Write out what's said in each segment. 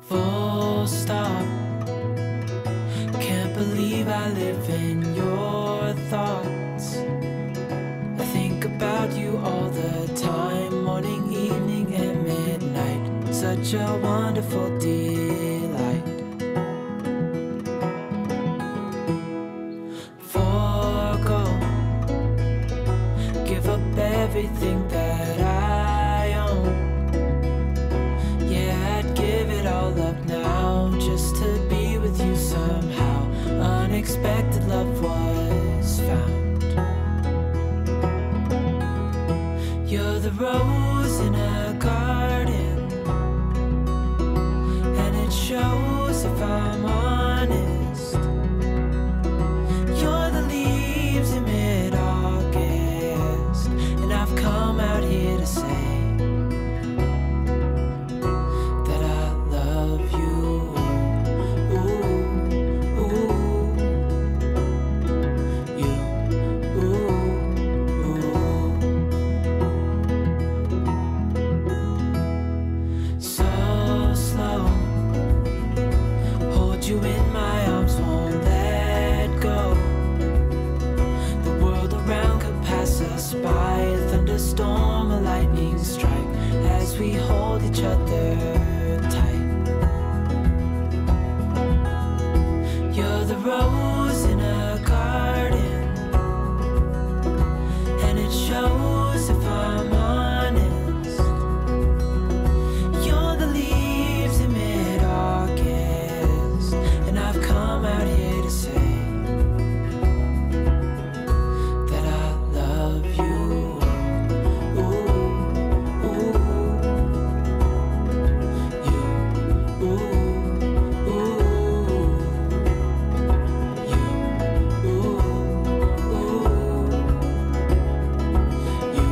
full stop. Can't believe I live in your thoughts. I think about you all the time, morning, evening, and midnight. Such a wonderful delight. Forgo, give up everything that I own. Yeah, I'd give it all up now just to be with you somehow. Unexpected love was found. You're the rose in a garden, and it shows if I'm honest. You're the leaves in mid-August, and I've come out here to say that I love you. Ooh, ooh, you, ooh, ooh. So slow, hold you in my arms, won't let go. The world around could pass us by, a thunderstorm, a lightning strike, as we hold each other tight. You're the rose in a garden, and it shows if I'm honest. You're the leaves in mid-August, and I've come out here to say that I love you. Ooh, ooh, you, ooh, ooh, you, ooh, ooh, you,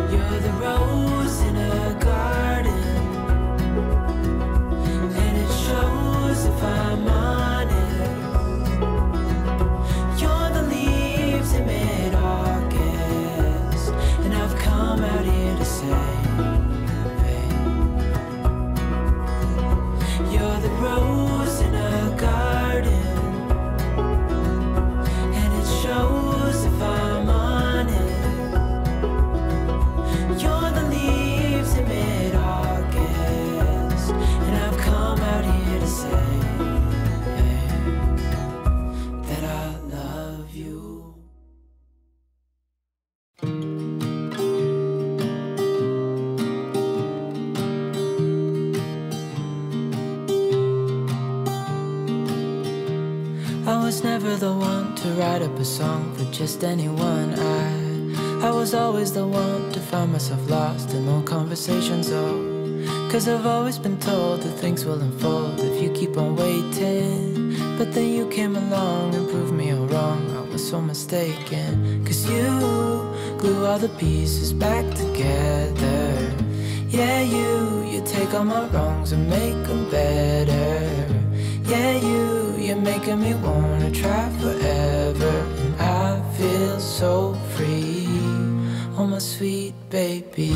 you're the rose in a garden, and it shows if I'm honest. You're the leaves in mid-August, and I've come out here to say, you're the rose in a garden, and it shows if I'm honest. You're the leaves in mid-August, and I've come out here to say that I love you. I was never the one to write up a song for just anyone. I was always the one to find myself lost in long conversations, oh. Cause I've always been told that things will unfold if you keep on waiting. But then you came along and proved me all wrong. I was so mistaken. Cause you glue all the pieces back together. Yeah, you take all my wrongs and make them better. Yeah, you're making me wanna try forever. And I feel so free, oh my sweet baby.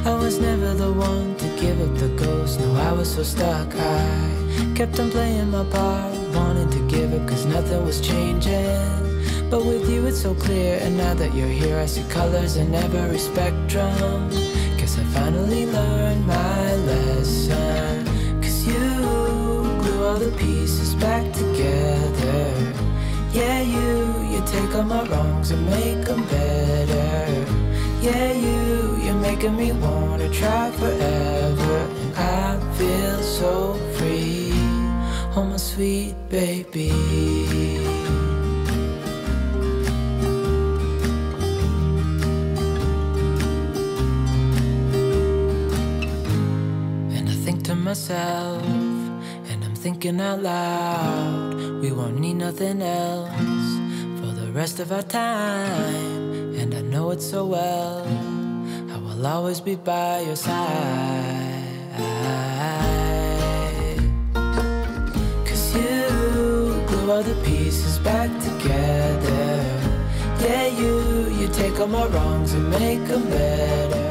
I was never the one to give up the ghost. No, I was so stuck. I kept on playing my part, wanting to give up cause nothing was changing. But with you it's so clear, and now that you're here I see colors in every spectrum. Guess I finally learned my lesson. Cause you glue all the pieces back together. Yeah, you take all my wrongs and make them better. Yeah, you're making me wanna try forever. And I feel so free, oh my sweet baby. myself, and I'm thinking out loud. We won't need nothing else for the rest of our time, and I know it so well. I will always be by your side, 'cause you glue all the pieces back together. Yeah, you take all my wrongs and make them better.